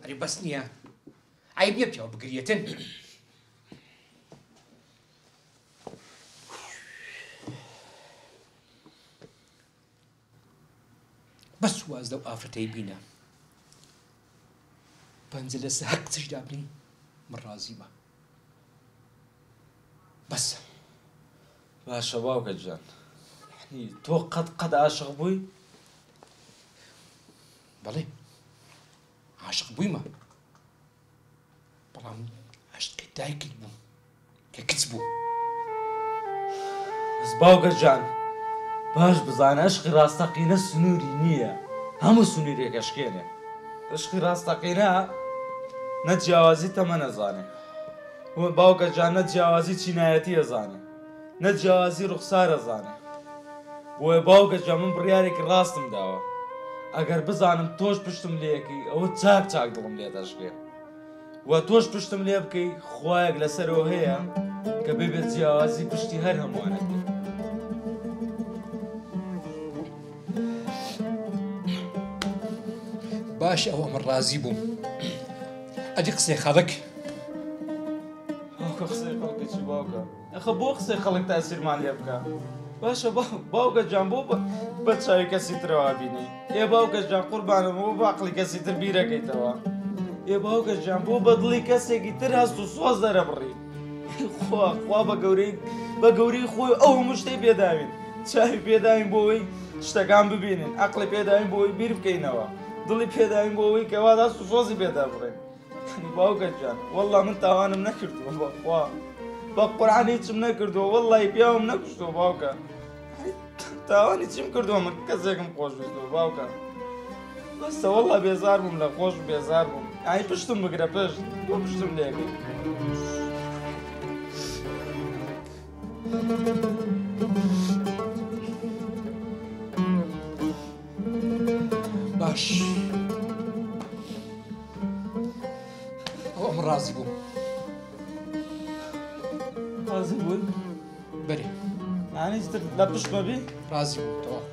ئەری بەس نییە عیب نییە پیاوە بگریێتن بەس واز لەو ئافرەتەی بینە پەنجە لەسە هەر قسەش دابنی من ڕازی بە بەسە باشە باوکە جان تۆ قەت عاشق بووی؟ بەڵێ عاشق بوویمە بەڵام عاشقی دایکت بووم کە کچ بوو بەس باوکە جان باش بزانە عشقی ڕاستەقینە سنووری نییە هەموو سنوورێکە شکێنێ عشقی ڕاستەقینە نە جیاوازی تەمە نەزانێ باوکە جان نە جیاوازی چینایەتی ئەزانێ نە جیاوازی ڕوخسار ئەزانێ بۆیە باوکە جان من بڕیارێکی ڕاستم داوە ئەگەر بزانم تۆش پشتم لێەکەی ئەوە چاک چاک دڵم لێ دەشکێ وە تۆش پشتم لێ بکەی خوایەک لەسەرەوە هەیە کە ببێت جیاوازی پشتی هەر هەمووانە بێت باش ئەوە من ڕازی بووم ئەدی قسەی خەڵک باوکە قسەی خەڵکێکی باوکە ئەخە بۆ قسەی خەڵک تاسیرمان لێ بکە باشە باوکە جان بۆ بە چاوی کەسی ترەوە بینی ئێ باوکە جان قوربانم بۆ باقلی کەسی تر بیرەکەیتەوە ئێ باوکە جان بۆ بەدڵی کەسێکی تر هەست و سۆز دەرەبڕی خوا بە گەورەی خۆی ئەو هەموو شتەی پێداوین چاوی پێداوین بۆەوەی شتەکان ببینین عەقڵی پێداوین بۆەوەی بیر بکەینەوە دڵی پێداوین بۆەوەی کەوا دەست و سۆزی پێدا بڕێن باوکە جان وەڵڵا من تاوانم نەکردووە بەخوا بە قورعان هیچم نەکردووە وەڵڵی پیاوم نەکوشتووە باوکە تاوانی چیم کردووە من کەسێکم خۆشویستوە باوکە بەسە وەڵڵا بێزار بووم لە خۆش بێزار بووم ئای پشتم بگرە پشت تۆ پشتم لێکەی باش ئەوە من ڕازی بووم ڕازی بوون؟ بەرێ یانی هیچ تر لە پشتمە بی؟ ڕازی بووم تەواو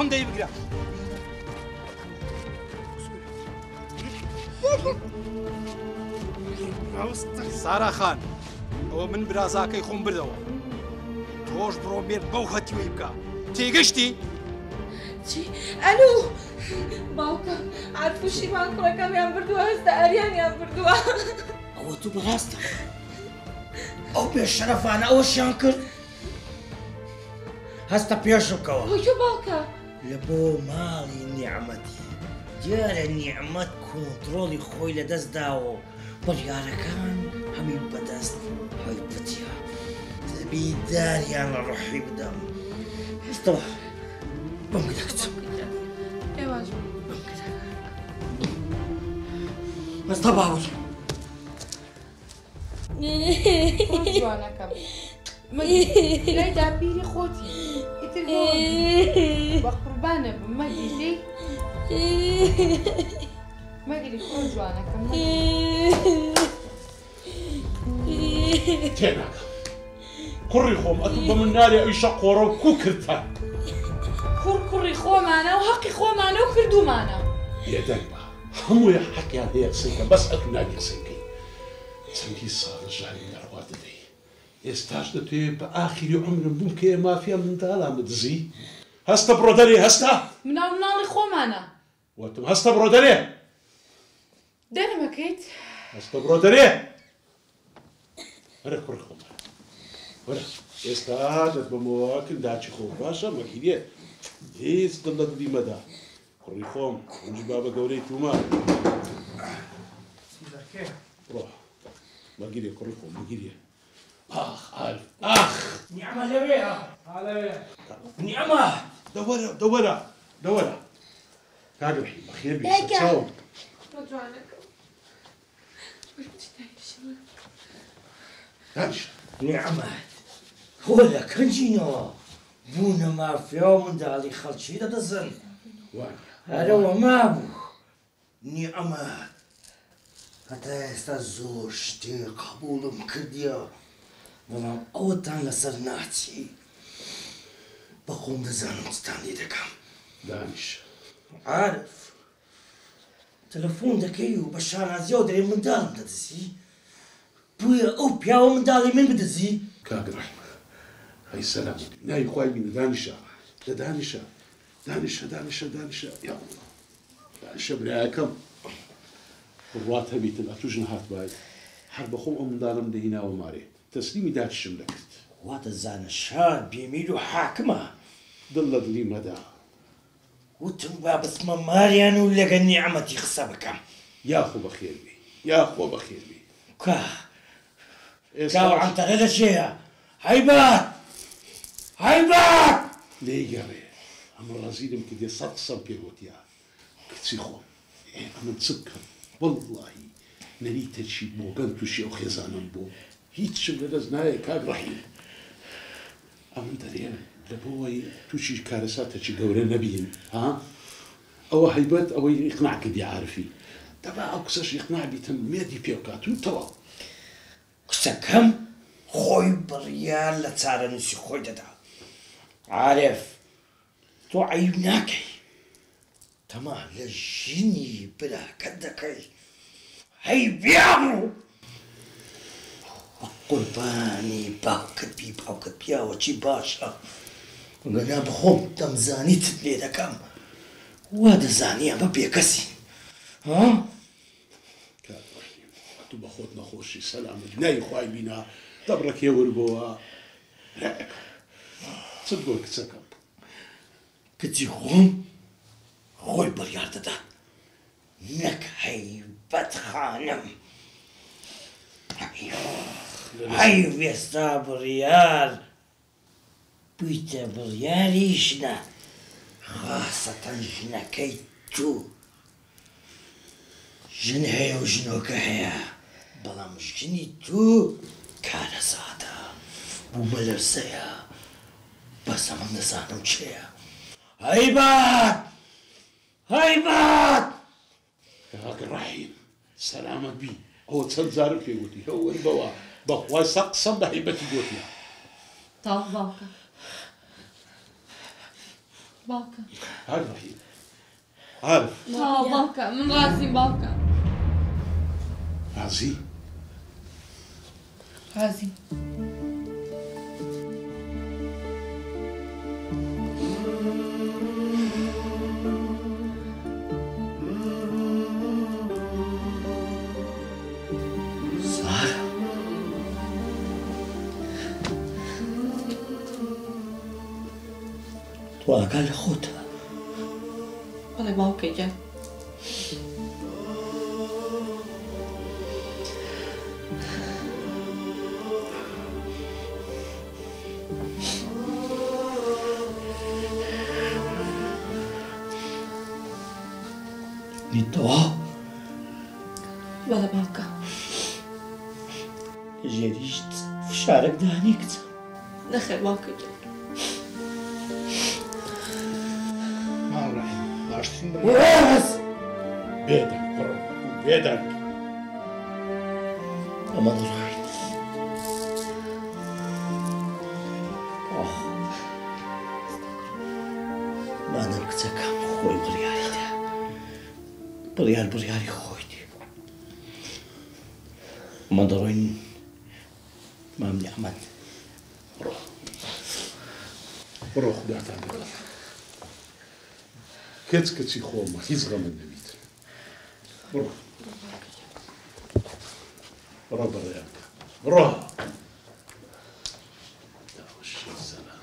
هەندەی بگرە سارا خان ئەوە من برازاکەی خۆم بردەوە تۆش بڕۆ بێت بەو هەتیوەی بکە تێگەشتی؟ چی؟ ئەلو باوکە عەرفوشیمان کوڕەکەمیان بردووە هەستا ئەریانیان بردووە ئەوە تو بەڕاستە ئەو پێششەرەفانە ئەوەشیان کرد هەستە پێش بکەوە وەکو باوکە لە بۆ ماڵی نیعمەتی دیارە نیعمەت کۆنتڕۆڵی خۆی لەدەست داوە بڕیارەکان هەمین بەدەست هەی پتیە دەبی داریان لە ڕەحی بدەم هەستەوە بەم گرە کچم ئێواژ هەستە باوەڕ جوانەکەم لایدا بیری خۆتی ئیتر بە قوربانە بم مەگیری مەگیری خۆ جوانەکەم تێناکەم کوڕی خۆم ئەتوو بە من نارێ ئەویشە قۆڕە و کوو کردتە کوڕی خۆمانە و حەقی خۆمانە و کردومانە بێدەنگ بە هەموویە حەقیان هەیە قسەیکە بەس ئەتوو نابی قسەیکەی چەندی ساڵە ژانی نەڕوا دەدەی ئێستاش دەتوێت بە ئاخری عمرم بووم کە مافیا منداڵان بدزی هەستە بڕۆ دەرێ هەستا مناڵی خۆمانە وەتم هەستە بڕۆ دەرێ دەرمەکەیت هەستە بڕۆ دەرێ وەرە کوڕی خۆم وەرە ئێستا دەت بەمەوە کنداچی خۆم باشە مەگیرێ هیچ دڵ لە دڵی مەدا کوڕی خۆم ئەنج بابە گەورەی تومە بڕۆ مەگیرێ کوڕی خۆم مەگیرێ ئاخ عارف ئاخ نیعمە لەوێ نیعمە دەوەرە کاگەڕی بەخێر بێ چاوم بجوانەکەم دانیشە نیعەمەت وەلە کەنجینەوە بوونە مافیا و منداڵی خەڵکی دەدەزن وانە هەرەوە مابوو نیعەمەت هەتا ئێستا زۆر شتێ قبوڵم کردیە بەڵام ئەوەتان لەسەر ناچی بەخۆم دەزانم چتان لێ دەکەم دانیشە عارف تەلەفۆن دەکەی و بە شانازیەوە دەرێ منداڵم دەدەزی بوویە ئەو پیاوە منداڵی من بدەزی کاگڕای ئەی سەلام نای خوای بینە دانیشە لە دانیشە دانیشە دانیشە دانیشە یا دانیشە برایەکەم ڕات هەبیتن ئەتوژن هات باید هەر بەخۆم ئەو منداڵم دەهیناوە مارێ تەسلیمی داچشم دەکرد واتە زانشار بێمیر و حاکمە دڵ لە دڵی مەدا وتم با بسمە ماریان و لەگە نیعەمەتی قسە بکەم یاخۆ بەخێربی یاخۆ بەخێربی کا کاوە عەنتەرە لە چێیە هەیبات هەیبات لێی گەڕێ ئەمە ڕازیدم کردێ سەد قسەم پێگوتیا کچی خۆم ئەمن چ بکەم وەڵڵاهی نەریتە چی بۆگەن تووشی ئەو خێزانم بوو هیچم لەدەست نایە کاک ڕەحیم ئەمن دەرێن لە بۆەوەی تووشی کارەساتەکی گەورە نەبین ها ئەوە هەیبەت ئەوەی ئیقناع کردی عارفی دەبا ئەو قسەش ئیقناع بیتم مێدی پێ بکات و تەواو قسەکەم خۆی بڕیار لە چارەنووسی خۆی دەدا عارف تۆ عیب ناکەی تەما لە ژینی براکەت دەکەی هەی بیاڕوو قوربانی باوکت بی باوکت پیاوەکی باشە گەنا بخۆم دەمزانیتت لێ دەکەم وا دەزانی ئەمە بێکەسی ها کاک ڕەحیم تو بە خۆت نەخۆشی سەلامت نای خوای بینا دەبڕەکێ وەربەوە چت بۆ کچەکەم کچی خۆم خۆی بڕیار دەدات نەک هەیبەت خانم هەی وێستا بڕیار بوویتە بڕیاری ژنە خاسەتەن ژنەکەی تو ژن هەیە و ژنۆکە هەیە بەڵام ژنی تو کارەساتە بوومە لەرسەیە بەس ئەمە دەزانم چێە هەیبات هەیبات کاک ڕەحیم سەلامت بی ئەوە چەند جارم پێگوتی هەو وەربەوە بەخوای سەد قسەم بە هەیبەتی گوتیە تاو باوکە باوکە هەر ڕەحیم عارف تاو باوکە من ڕازیم باوکە رازی ڕازیم تۆ ئاگا لە خۆتە بەڵێ باوکەی گیان نیتەوە بەڵێ باوکە ژێریش فشارێک دانی کچە نەخێر باوکە گیان مام ڕەحیم باشترین وەس بێدەنگ کوڕم بێدەنگ ئەمە دەڕۆین مادەم کچەکەم خۆی بڕیاریدا بڕیاری خۆی دی ئەمە دەڕۆین مام نیعەمەت بڕۆ خوداتان لەگەڵ کەچ کەچی خۆمە هیچ غەمت نەبیت بڕۆ بڕۆ بەڕێیان بکە بڕۆ داوەشی سەلام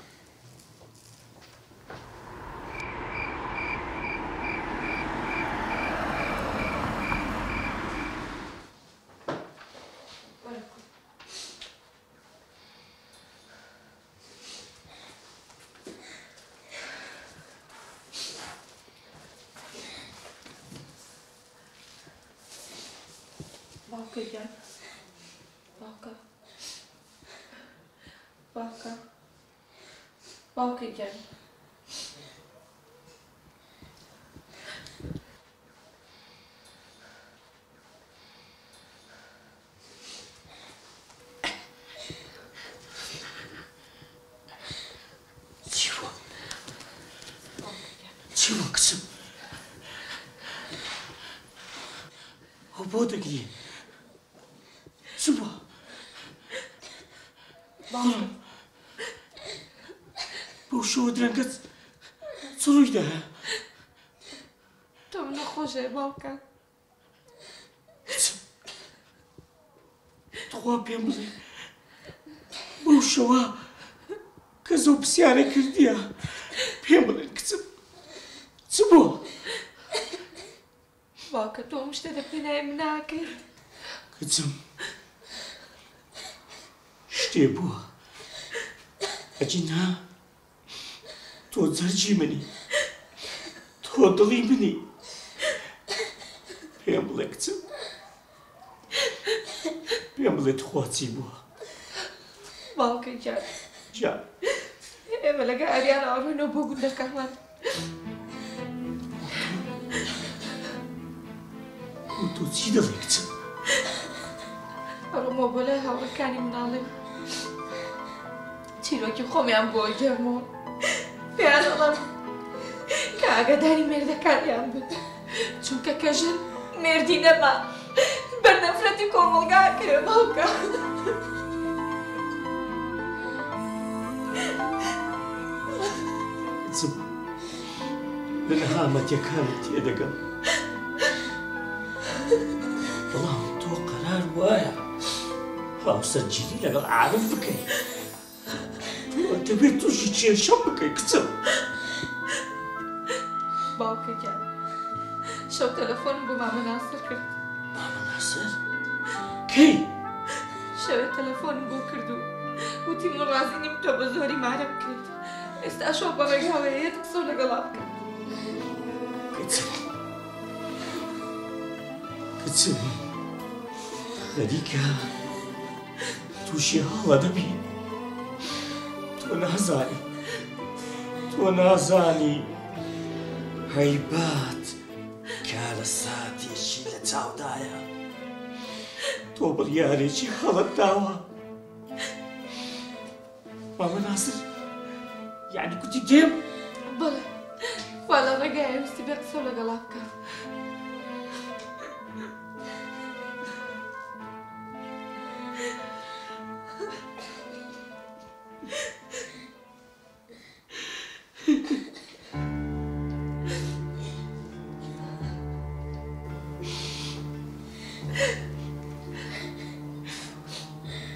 باوکەگیان باوکە باوکە باوکەگیان چیوە کچم ئەو بۆ دەگری چ بووە بەو شەوە درەنگەت چ ڕووی داهەیە تۆ نەخۆشێ باوکە تخوا پێم بڵێ بەو شەوە کە زۆ پرسیارە کردیە پێم بڵێن کچم چ بووە باوکە تۆ ئەم شتە دەپێنایە من ناکەیت کچم شتێ بووە ئەجی نا تۆ جەرجی منی تۆ دڵی منی پێم بڵێ کچم پێم بڵێ تخوا چی بووە باوکە گیان جان ئێمە لەگە ئەریان ئاڕۆینەوە بۆ گوندەکەمان تۆ چی دەڵێ کچم ئەڕۆمەوە بۆ لای هاوڕێکانی مناڵێ چیرۆکی خۆمیان بۆ گەرمەوە پێیان دەڵێم کە ئاگاداری مێردەکانیان بن چونکە کەژن مێردی نەما بەرنەفرەتی کۆمەڵگا کرێ باوکە کچم لە نەهامەتیەکانت تێدەگەم بەڵام تۆ قەرار وایە هاوسەرگیری لەگەڵ عارف بکەی تۆ دەبێت تووشی کێشەم بکەی کچم باوکە گیان شەو تەلەفۆنم بۆ مامە ناسر کرد مامە ناسر کەی شەوێ تەلەفۆنم بۆ کرد و وتی من ڕازی نیم تۆ بە زۆری مارە بکرێت ئێستا شەو بە ڕێگاوەیەت قسە لەگەڵا بکە کچم کچم خەریکە تووشی هەڵە دەبی تۆ نازانی هەیبات کارە ساتێکی لە چاودایە تۆ بڕیارێکی هەڵت داوە مامە ناسر یعنی کوتی دێم بەڵێ وا لە ڕێگایە ویستی بێ قسە لەگەڵا بکە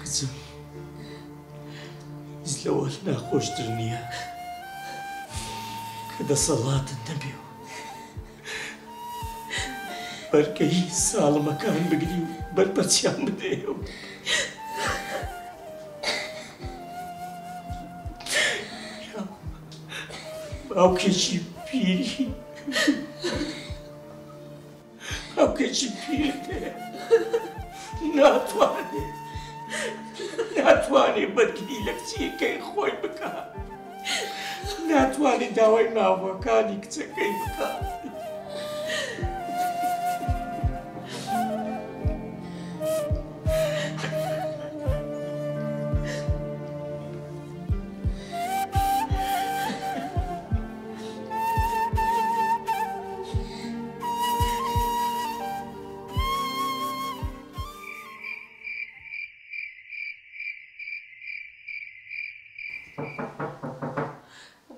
کچم هیچ لەوە ناخۆشتر نییە کە دەسەڵاتت نەبێ و بەرگەی ساڵمەکان بگری و بەرپەرچیان بدەیە و باوکێکی پیری باوکێکی پیر هەیە ناتوانێت بەرگری لە کچیەکەی خۆی بکات ناتوانێت داوای ناوەکانی کچەکەی بکات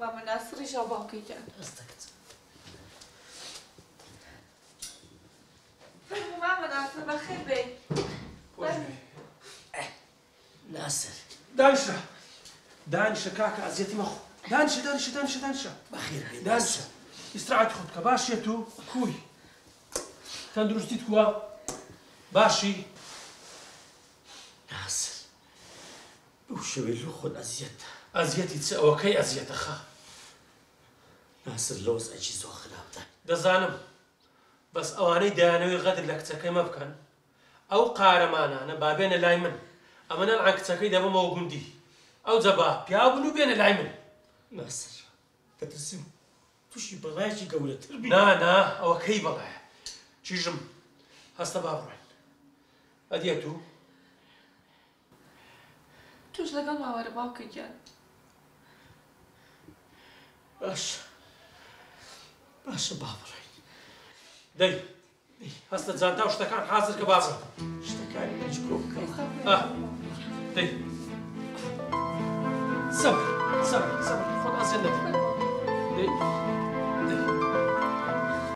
مامە ناسریش ئەو باوکەی گیان مامە ناسر بەخێر بێ ناسر دانیشە کاکە ئەزیەتی مەخۆ دانیشە بەخێر بێ دانیشە ئیستراحەتی خۆت بکە باشیە تو کوی تەندروستیت کووە باشی ناسر بەو شەوێ لۆ خۆت ئەزیەتی چ ئەوەکەی ئەزیەتە خە ناسر لۆز ئەجی زۆر خراپتە دەزانم بەس ئەوانەی دایانەوەی غەدر لە کچەکەی مەبکەن ئەو قارەمانانە با بێنە لای من ئەمەنە عن کچەکەی دەبەمەوە گوندی ئەو جەبا پیا بن و بێنە لای من ناسر دەترسم تووشی بەڵایەکی گەورەتر بی نا ئەوە کەی بەڵایە چیژم هەستە با بڕۆین ئەدیە تو توش لەگەڵ ماوەرە باوکە گیان باشە با بڕۆین دەی هەستە جانتا و شتەکان حازر کە با بڕۆین شتەکانی هیچ کۆ بکەین دەی سەبر خۆت ئازیێن نەکە دەی